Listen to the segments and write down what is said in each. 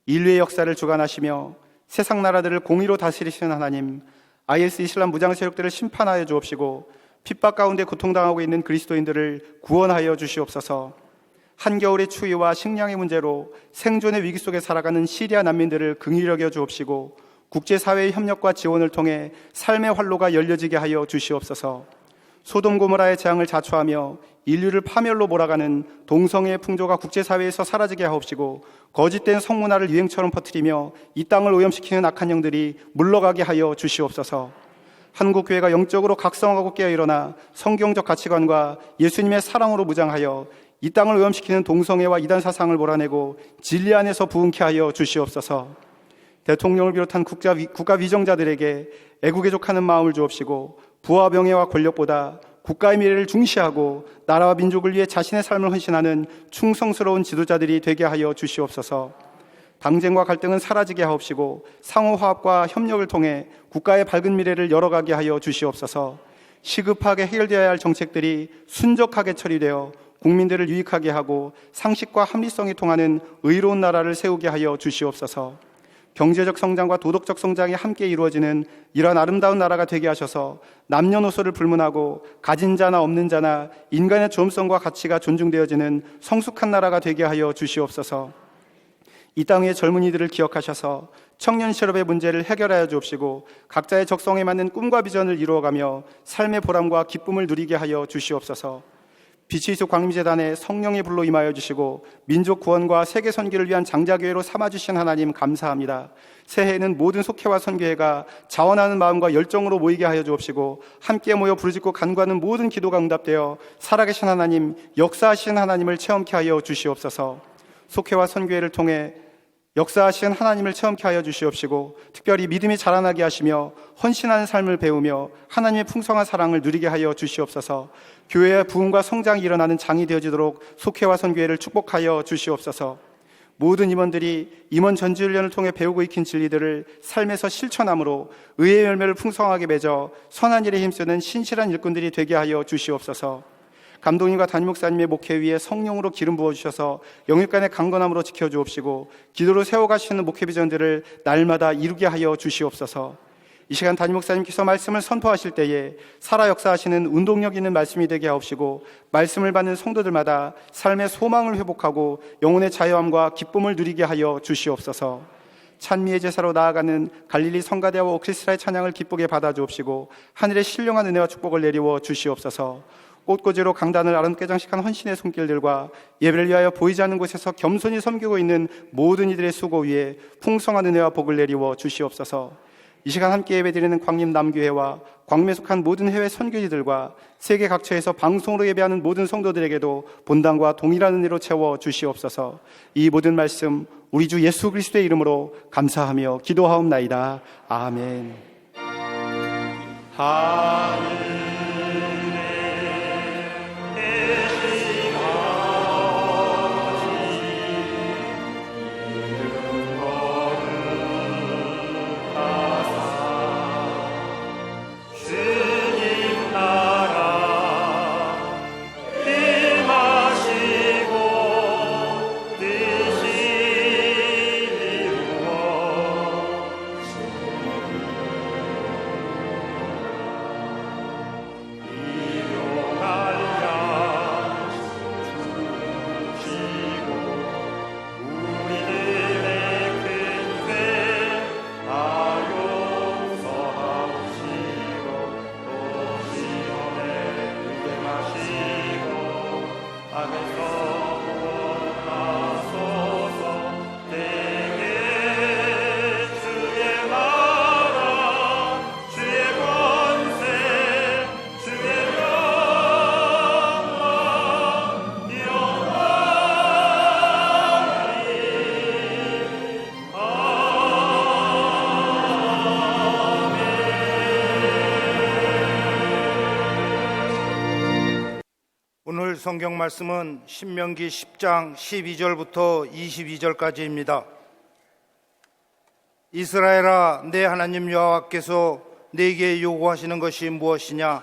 인류의 역사를 주관하시며 세상 나라들을 공의로 다스리시는 하나님, IS 이슬람 무장 세력들을 심판하여 주옵시고 핍박 가운데 고통당하고 있는 그리스도인들을 구원하여 주시옵소서. 한겨울의 추위와 식량의 문제로 생존의 위기 속에 살아가는 시리아 난민들을 긍휼히 여겨 주옵시고 국제사회의 협력과 지원을 통해 삶의 활로가 열려지게 하여 주시옵소서. 소돔 고모라의 재앙을 자초하며 인류를 파멸로 몰아가는 동성애의 풍조가 국제사회에서 사라지게 하옵시고 거짓된 성문화를 유행처럼 퍼뜨리며 이 땅을 오염시키는 악한 영들이 물러가게 하여 주시옵소서. 한국교회가 영적으로 각성하고 깨어일어나 성경적 가치관과 예수님의 사랑으로 무장하여 이 땅을 오염시키는 동성애와 이단 사상을 몰아내고 진리 안에서 부흥케 하여 주시옵소서. 대통령을 비롯한 국가 위정자들에게 애국애족하는 마음을 주옵시고 부와 명예와 권력보다 국가의 미래를 중시하고 나라와 민족을 위해 자신의 삶을 헌신하는 충성스러운 지도자들이 되게 하여 주시옵소서. 당쟁과 갈등은 사라지게 하옵시고 상호 화합과 협력을 통해 국가의 밝은 미래를 열어가게 하여 주시옵소서. 시급하게 해결되어야 할 정책들이 순적하게 처리되어 국민들을 유익하게 하고 상식과 합리성이 통하는 의로운 나라를 세우게 하여 주시옵소서. 경제적 성장과 도덕적 성장이 함께 이루어지는 이러한 아름다운 나라가 되게 하셔서 남녀노소를 불문하고 가진 자나 없는 자나 인간의 존엄성과 가치가 존중되어지는 성숙한 나라가 되게 하여 주시옵소서. 이 땅의 젊은이들을 기억하셔서 청년 실업의 문제를 해결하여 주옵시고 각자의 적성에 맞는 꿈과 비전을 이루어가며 삶의 보람과 기쁨을 누리게 하여 주시옵소서. 빛이 있을 광림재단에 성령의 불로 임하여 주시고 민족 구원과 세계 선교를 위한 장자교회로 삼아주신 하나님 감사합니다. 새해에는 모든 속회와 선교회가 자원하는 마음과 열정으로 모이게 하여 주옵시고 함께 모여 부르짖고 간구하는 모든 기도가 응답되어 살아계신 하나님, 역사하신 하나님을 체험케 하여 주시옵소서. 속회와 선교회를 통해 역사하신 하나님을 체험케 하여 주시옵시고 특별히 믿음이 자라나게 하시며 헌신하는 삶을 배우며 하나님의 풍성한 사랑을 누리게 하여 주시옵소서. 교회의 부흥과 성장이 일어나는 장이 되어지도록 속회와 선교회를 축복하여 주시옵소서. 모든 임원들이 임원 전지훈련을 통해 배우고 익힌 진리들을 삶에서 실천함으로 의의 열매를 풍성하게 맺어 선한 일에 힘쓰는 신실한 일꾼들이 되게 하여 주시옵소서. 감독님과 담임 목사님의 목회 위에 성령으로 기름 부어주셔서 영육간의 강건함으로 지켜주옵시고 기도로 세워가시는 목회 비전들을 날마다 이루게 하여 주시옵소서. 이 시간 담임 목사님께서 말씀을 선포하실 때에 살아 역사하시는 운동력 있는 말씀이 되게 하옵시고, 말씀을 받는 성도들마다 삶의 소망을 회복하고 영혼의 자유함과 기쁨을 누리게 하여 주시옵소서. 찬미의 제사로 나아가는 갈릴리 성가대와 오케스트라의 찬양을 기쁘게 받아 주옵시고, 하늘의 신령한 은혜와 축복을 내리워 주시옵소서. 꽃꽂이로 강단을 아름답게 장식한 헌신의 손길들과 예배를 위하여 보이지 않는 곳에서 겸손히 섬기고 있는 모든 이들의 수고 위에 풍성한 은혜와 복을 내리워 주시옵소서. 이 시간 함께 예배드리는 광림 남교회와 광림에 속한 모든 해외 선교지들과 세계 각처에서 방송으로 예배하는 모든 성도들에게도 본당과 동일한 은혜로 채워 주시옵소서. 이 모든 말씀 우리 주 예수 그리스도의 이름으로 감사하며 기도하옵나이다. 아멘. 오늘 성경 말씀은 신명기 10장 12절부터 22절까지입니다. 이스라엘아, 내 하나님 여호와께서 네게 요구하시는 것이 무엇이냐?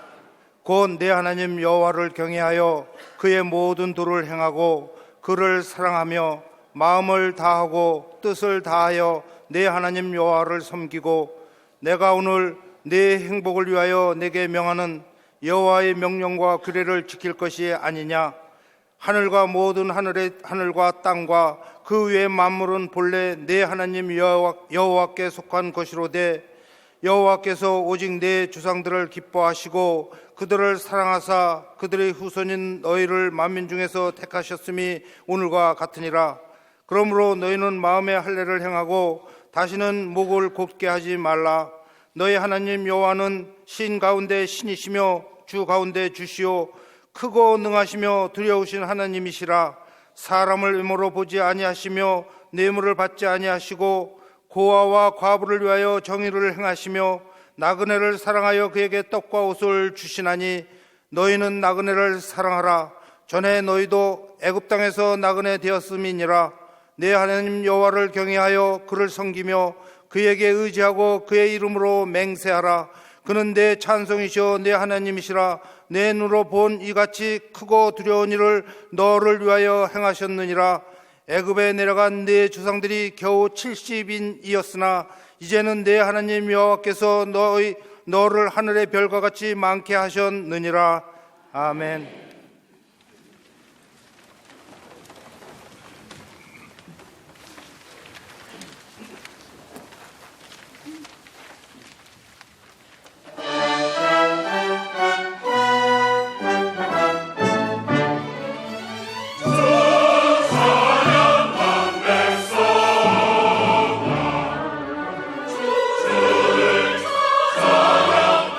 곧 내 하나님 여호와를 경외하여 그의 모든 도를 행하고 그를 사랑하며 마음을 다하고 뜻을 다하여 내 하나님 여호와를 섬기고, 내가 오늘 네 행복을 위하여 내게 명하는 여호와의 명령과 규례를 지킬 것이 아니냐? 하늘과 모든 하늘과 땅과 그 위의 만물은 본래 내 하나님 여호와께 속한 것이로되, 여호와께서 오직 내 주상들을 기뻐하시고 그들을 사랑하사 그들의 후손인 너희를 만민 중에서 택하셨음이 오늘과 같으니라. 그러므로 너희는 마음의 할례를 행하고 다시는 목을 곧게 하지 말라. 너희 하나님 여호와는 신 가운데 신이시며 주 가운데 주시오 크고 능하시며 두려우신 하나님이시라. 사람을 외모로 보지 아니하시며 뇌물을 받지 아니하시고 고아와 과부를 위하여 정의를 행하시며 나그네를 사랑하여 그에게 떡과 옷을 주시나니, 너희는 나그네를 사랑하라. 전에 너희도 애굽 땅에서 나그네 되었음이니라. 내 하나님 여호와를 경외하여 그를 섬기며 그에게 의지하고 그의 이름으로 맹세하라. 그는 내 찬송이시오 내 하나님이시라. 내 눈으로 본 이같이 크고 두려운 일을 너를 위하여 행하셨느니라. 애굽에 내려간 내 주상들이 겨우 70인이었으나 이제는 내 하나님 여호와께서 너를 하늘의 별과 같이 많게 하셨느니라. 아멘. 주를 찬양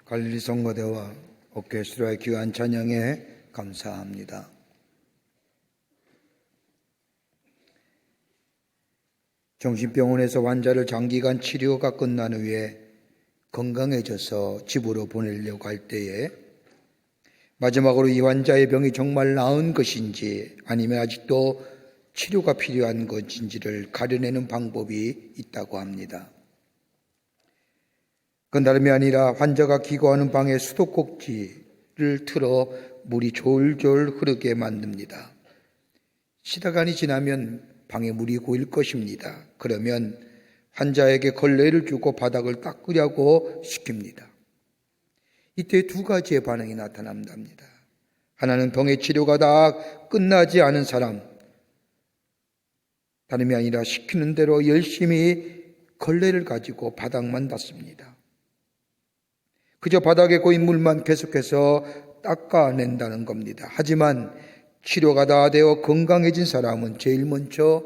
갈릴리 성모대와 오케스트라의 귀한 찬양에 감사합니다. 정신병원에서 환자를 장기간 치료가 끝난 후에 건강해져서 집으로 보내려고 할 때에 마지막으로 이 환자의 병이 정말 나은 것인지 아니면 아직도 치료가 필요한 것인지를 가려내는 방법이 있다고 합니다. 그건 다름이 아니라 환자가 기거하는 방에 수도꼭지를 틀어 물이 졸졸 흐르게 만듭니다. 시간이 지나면 방에 물이 고일 것입니다. 그러면 환자에게 걸레를 주고 바닥을 닦으려고 시킵니다. 이때 두 가지의 반응이 나타난답니다. 하나는 병의 치료가 다 끝나지 않은 사람, 다름이 아니라 시키는 대로 열심히 걸레를 가지고 바닥만 닦습니다. 그저 바닥에 고인 물만 계속해서 닦아낸다는 겁니다. 하지만 치료가 다 되어 건강해진 사람은 제일 먼저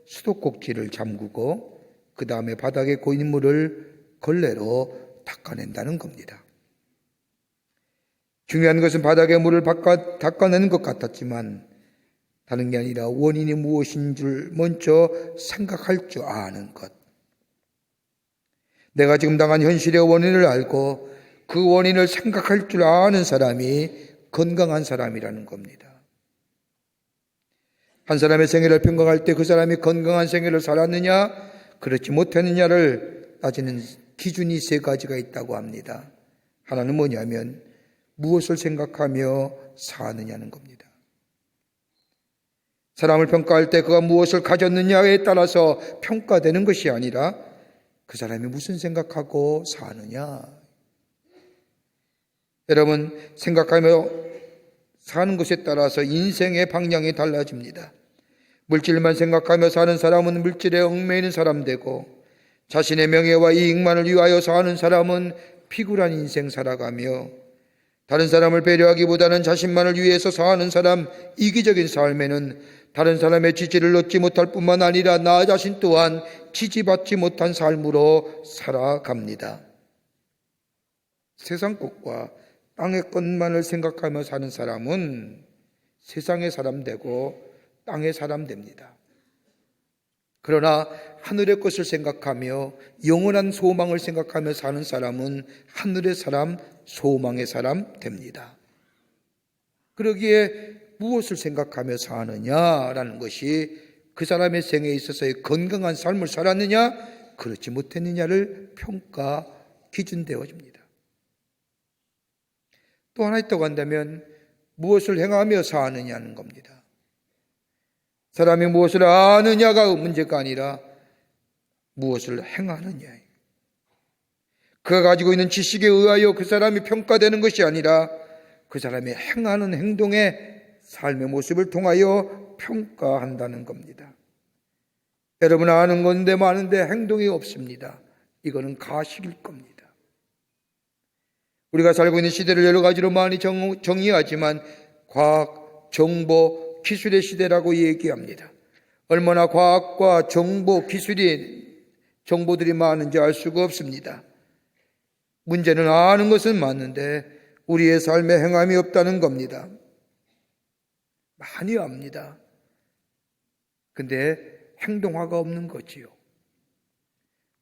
수도꼭지를 잠그고 그 다음에 바닥에 고인 물을 걸레로 닦아낸다는 겁니다. 중요한 것은 바닥에 물을 닦아내는 것 같았지만 다른 게 아니라 원인이 무엇인 줄 먼저 생각할 줄 아는 것. 내가 지금 당한 현실의 원인을 알고 그 원인을 생각할 줄 아는 사람이 건강한 사람이라는 겁니다. 한 사람의 생애를 평가할 때 그 사람이 건강한 생애를 살았느냐, 그렇지 못했느냐를 따지는 기준이 세 가지가 있다고 합니다. 하나는 뭐냐면 무엇을 생각하며 사느냐는 겁니다. 사람을 평가할 때 그가 무엇을 가졌느냐에 따라서 평가되는 것이 아니라 그 사람이 무슨 생각하고 사느냐. 여러분, 생각하며 사는 것에 따라서 인생의 방향이 달라집니다. 물질만 생각하며 사는 사람은 물질에 얽매이는 사람 되고, 자신의 명예와 이익만을 위하여 사는 사람은 피굴한 인생 살아가며, 다른 사람을 배려하기보다는 자신만을 위해서 사는 사람, 이기적인 삶에는 다른 사람의 지지를 얻지 못할 뿐만 아니라 나 자신 또한 지지받지 못한 삶으로 살아갑니다. 세상 것과 땅의 것만을 생각하며 사는 사람은 세상의 사람 되고 땅의 사람 됩니다. 그러나 하늘의 것을 생각하며 영원한 소망을 생각하며 사는 사람은 하늘의 사람, 소망의 사람 됩니다. 그러기에 무엇을 생각하며 사느냐라는 것이 그 사람의 생에 있어서의 건강한 삶을 살았느냐, 그렇지 못했느냐를 평가 기준되어집니다. 또 하나 있다고 한다면 무엇을 행하며 사느냐는 겁니다. 사람이 무엇을 아느냐가 문제가 아니라 무엇을 행하느냐예요. 그가 가지고 있는 지식에 의하여 그 사람이 평가되는 것이 아니라 그 사람이 행하는 행동의 삶의 모습을 통하여 평가한다는 겁니다. 여러분 아는 건데 많은데 행동이 없습니다. 이거는 가식일 겁니다. 우리가 살고 있는 시대를 여러 가지로 많이 정의하지만 과학, 정보, 기술의 시대라고 얘기합니다. 얼마나 과학과 정보, 정보들이 많은지 알 수가 없습니다. 문제는 아는 것은 맞는데 우리의 삶에 행함이 없다는 겁니다. 많이 압니다. 근데 행동화가 없는 거지요.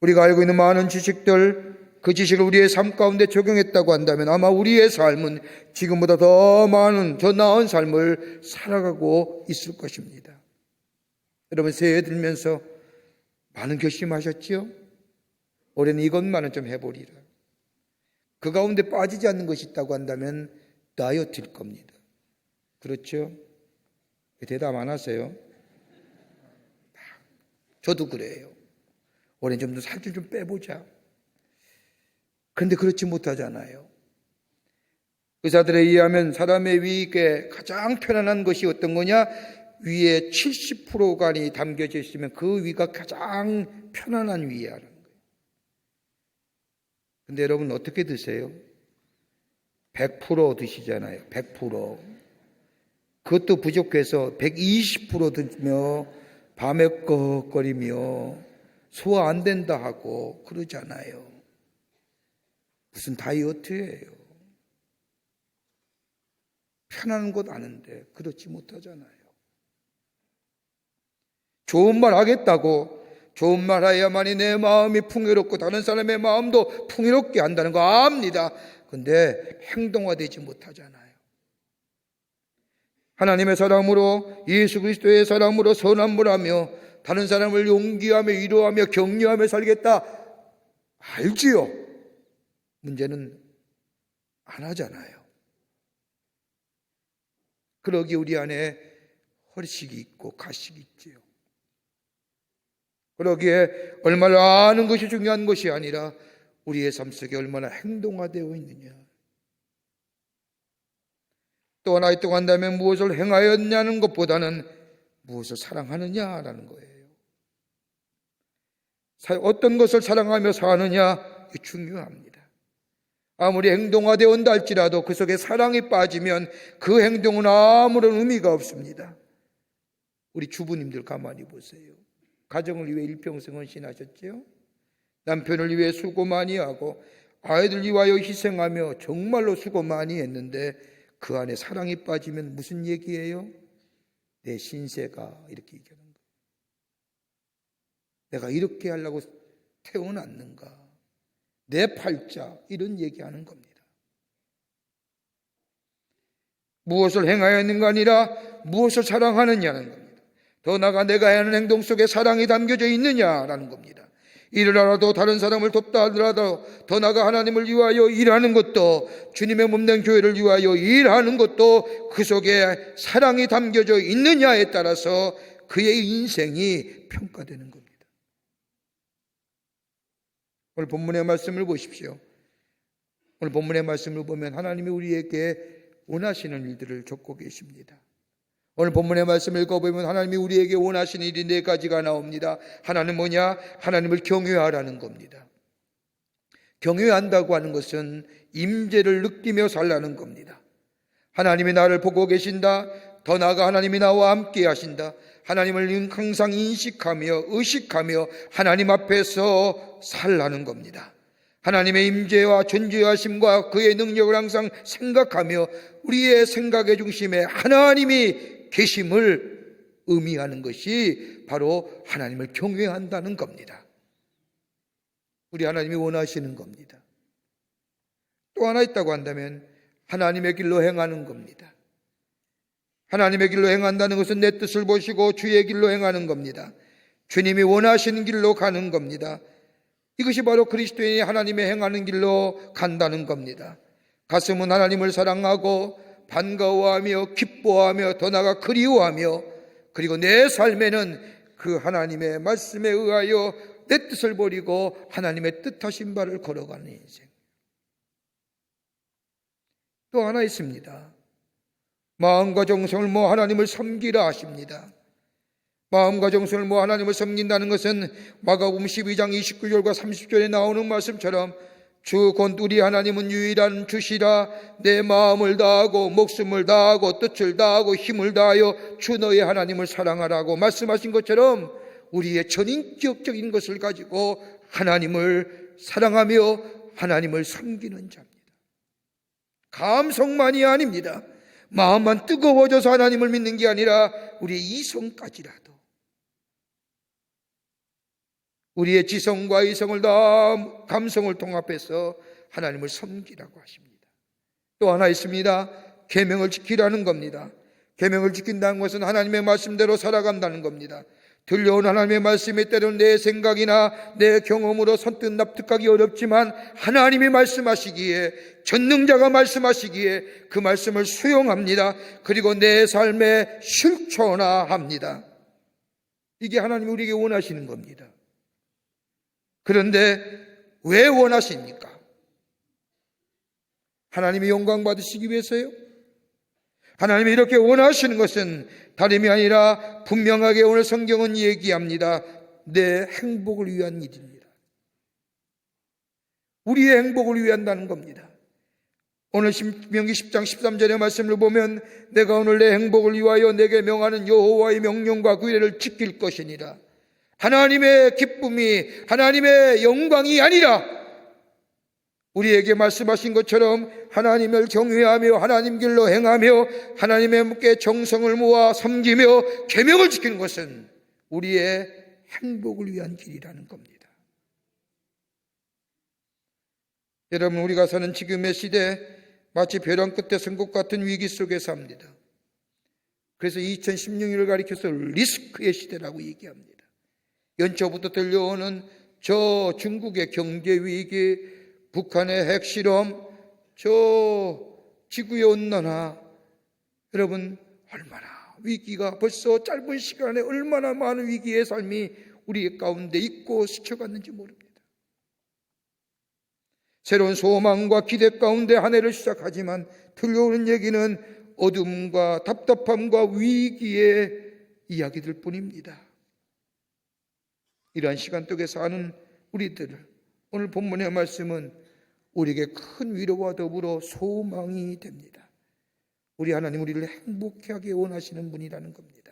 우리가 알고 있는 많은 지식들, 그 지식을 우리의 삶 가운데 적용했다고 한다면 아마 우리의 삶은 지금보다 더 많은, 더 나은 삶을 살아가고 있을 것입니다. 여러분 새해 들면서 많은 결심하셨지요? 올해는 이것만은 좀 해보리라. 그 가운데 빠지지 않는 것이 있다고 한다면 다이어트일 겁니다. 그렇죠? 대답 안 하세요? 저도 그래요. 올해는 좀 더 살을 좀 빼보자. 그런데 그렇지 못하잖아요. 의사들에 의하면 사람의 위에 가장 편안한 것이 어떤 거냐? 위에 70%간이 담겨져 있으면 그 위가 가장 편안한 위라는 거예요. 근데 여러분 어떻게 드세요? 100% 드시잖아요. 100%. 그것도 부족해서 120% 드며 밤에 꺽거리며 소화 안 된다 하고 그러잖아요. 무슨 다이어트예요. 편한 것 아는데 그렇지 못하잖아요. 좋은 말 하겠다고 좋은 말 해야만이 내 마음이 풍요롭고 다른 사람의 마음도 풍요롭게 한다는 거 압니다. 근데 행동화되지 못하잖아요. 하나님의 사랑으로 예수 그리스도의 사랑으로 선함을하며 다른 사람을 용기하며 위로하며 격려하며 살겠다 알지요. 문제는 안 하잖아요. 그러기 우리 안에 허식이 있고 가식이 있지요. 그러기에 얼마나 아는 것이 중요한 것이 아니라 우리의 삶 속에 얼마나 행동화되어 있느냐. 또 하나 있다고 한다면 무엇을 행하였냐는 것보다는 무엇을 사랑하느냐라는 거예요. 어떤 것을 사랑하며 사느냐 이게 중요합니다. 아무리 행동화되어 온다 할지라도 그 속에 사랑이 빠지면 그 행동은 아무런 의미가 없습니다. 우리 주부님들 가만히 보세요. 가정을 위해 일평생 헌신하셨죠. 남편을 위해 수고 많이 하고 아이들 위하여 희생하며 정말로 수고 많이 했는데 그 안에 사랑이 빠지면 무슨 얘기예요? 내 신세가 이렇게 얘기하는 거예요. 내가 이렇게 하려고 태어났는가? 내 팔자 이런 얘기하는 겁니다. 무엇을 행하였는가 아니라 무엇을 사랑하느냐는 겁니다. 더 나아가 내가 하는 행동 속에 사랑이 담겨져 있느냐라는 겁니다. 일을 하라도 다른 사람을 돕다 하더라도 더 나아가 하나님을 위하여 일하는 것도 주님의 몸된 교회를 위하여 일하는 것도 그 속에 사랑이 담겨져 있느냐에 따라서 그의 인생이 평가되는 겁니다. 오늘 본문의 말씀을 보십시오. 오늘 본문의 말씀을 보면 하나님이 우리에게 원하시는 일들을 적고 계십니다. 오늘 본문의 말씀을 읽어보면 하나님이 우리에게 원하시는 일이 4가지가 나옵니다. 하나는 뭐냐? 하나님을 경외하라는 겁니다. 경외한다고 하는 것은 임재를 느끼며 살라는 겁니다. 하나님이 나를 보고 계신다. 더 나아가 하나님이 나와 함께 하신다. 하나님을 항상 인식하며 의식하며 하나님 앞에서 살라는 겁니다. 하나님의 임재와 존재하심과 그의 능력을 항상 생각하며 우리의 생각의 중심에 하나님이 계심을 의미하는 것이 바로 하나님을 경외한다는 겁니다. 우리 하나님이 원하시는 겁니다. 또 하나 있다고 한다면 하나님의 길로 행하는 겁니다. 하나님의 길로 행한다는 것은 내 뜻을 보시고 주의 길로 행하는 겁니다. 주님이 원하시는 길로 가는 겁니다. 이것이 바로 그리스도인이 하나님의 행하는 길로 간다는 겁니다. 가슴은 하나님을 사랑하고 반가워하며 기뻐하며 더 나아가 그리워하며 그리고 내 삶에는 그 하나님의 말씀에 의하여 내 뜻을 버리고 하나님의 뜻하신 바를 걸어가는 인생. 또 하나 있습니다. 마음과 정성을 모아 하나님을 섬기라 하십니다. 마음과 정성을 모아 하나님을 섬긴다는 것은 마가복음 12장 29절과 30절에 나오는 말씀처럼 주 곧 우리 하나님은 유일한 주시라. 내 마음을 다하고 목숨을 다하고 뜻을 다하고 힘을 다하여 주 너의 하나님을 사랑하라고 말씀하신 것처럼 우리의 전인격적인 것을 가지고 하나님을 사랑하며 하나님을 섬기는 자입니다. 감성만이 아닙니다. 마음만 뜨거워져서 하나님을 믿는 게 아니라 우리의 이성까지라도 우리의 지성과 이성을 다 감성을 통합해서 하나님을 섬기라고 하십니다. 또 하나 있습니다. 계명을 지키라는 겁니다. 계명을 지킨다는 것은 하나님의 말씀대로 살아간다는 겁니다. 들려온 하나님의 말씀이 때로는 내 생각이나 내 경험으로 선뜻 납득하기 어렵지만 하나님이 말씀하시기에 전능자가 말씀하시기에 그 말씀을 수용합니다. 그리고 내 삶에 실천합니다. 이게 하나님이 우리에게 원하시는 겁니다. 그런데 왜 원하십니까? 하나님이 영광 받으시기 위해서요? 하나님이 이렇게 원하시는 것은 다름이 아니라 분명하게 오늘 성경은 얘기합니다. 내 행복을 위한 일입니다. 우리의 행복을 위한다는 겁니다. 오늘 신명기 10장 13절의 말씀을 보면 내가 오늘 내 행복을 위하여 내게 명하는 여호와의 명령과 규례를 지킬 것이니라. 하나님의 기쁨이 하나님의 영광이 아니라 우리에게 말씀하신 것처럼 하나님을 경외하며 하나님 길로 행하며 하나님께 정성을 모아 섬기며 계명을 지키는 것은 우리의 행복을 위한 길이라는 겁니다. 여러분, 우리가 사는 지금의 시대 마치 벼랑 끝에 선 것 같은 위기 속에 삽니다. 그래서 2016년을 가리켜서 리스크의 시대라고 얘기합니다. 연초부터 들려오는 저 중국의 경제 위기, 북한의 핵실험, 저 지구의 온난화, 여러분 얼마나 위기가 벌써 짧은 시간에 얼마나 많은 위기의 삶이 우리 가운데 있고 스쳐갔는지 모릅니다. 새로운 소망과 기대 가운데 한 해를 시작하지만 들려오는 얘기는 어둠과 답답함과 위기의 이야기들 뿐입니다. 이러한 시간속에 사는 우리들을 오늘 본문의 말씀은 우리에게 큰 위로와 더불어 소망이 됩니다. 우리 하나님 우리를 행복하게 하기 원하시는 분이라는 겁니다.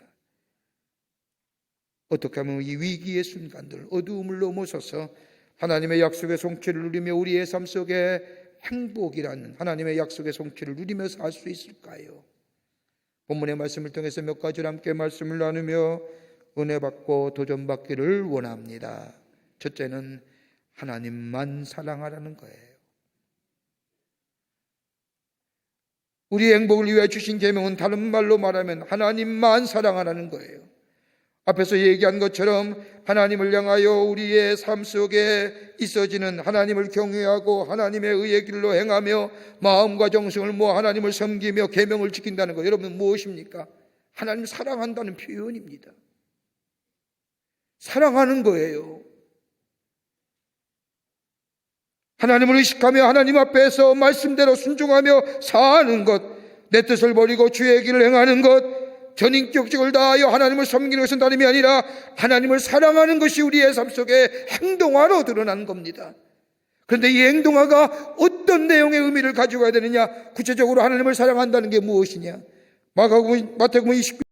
어떻게 하면 이 위기의 순간들, 어두움을 넘어서서 하나님의 약속의 성취를 누리며 우리의 삶 속에 행복이라는 하나님의 약속의 성취를 누리며 살 수 있을까요? 본문의 말씀을 통해서 몇 가지를 함께 말씀을 나누며 은혜 받고 도전 받기를 원합니다. 첫째는 하나님만 사랑하라는 거예요. 우리의 행복을 위해 주신 계명은 다른 말로 말하면 하나님만 사랑하라는 거예요. 앞에서 얘기한 것처럼 하나님을 향하여 우리의 삶 속에 있어지는 하나님을 경외하고 하나님의 의의 길로 행하며 마음과 정성을 모아 하나님을 섬기며 계명을 지킨다는 거, 여러분 무엇입니까? 하나님 사랑한다는 표현입니다. 사랑하는 거예요. 하나님을 의식하며 하나님 앞에서 말씀대로 순종하며 사는 것, 내 뜻을 버리고 주의 길을 행하는 것, 전인격적을 다하여 하나님을 섬기는 것은 다름이 아니라 하나님을 사랑하는 것이 우리의 삶 속에 행동화로 드러나는 겁니다. 그런데 이 행동화가 어떤 내용의 의미를 가지고 가야 되느냐? 구체적으로 하나님을 사랑한다는 게 무엇이냐? 마태복음 29장